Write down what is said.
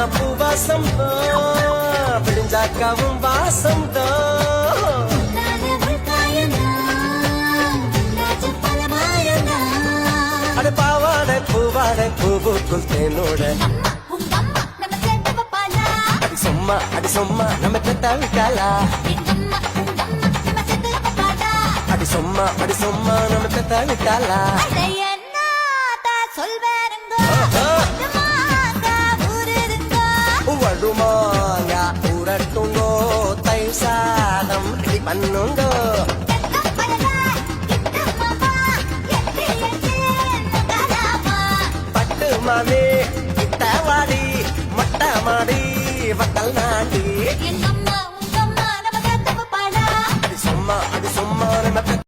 ஆனா பூவாசம் தான் விடிஞ்சாக்காவும் வாசம் தான் அட பாவாடை பூவாடை பூவுக்குள் தேனோட அடி சும்மா நம்ம பெத்த விட்டாளா அடி சும்மா நம்ம பெத்த விட்டாளா வடுமாங்க ஊரட்டுங்கோ தை சாதம் ரெடி பண்ணுங்கோ பட்டு மாமே கிட்ட வாடி மட்ட மாடி வக்கல் நாடி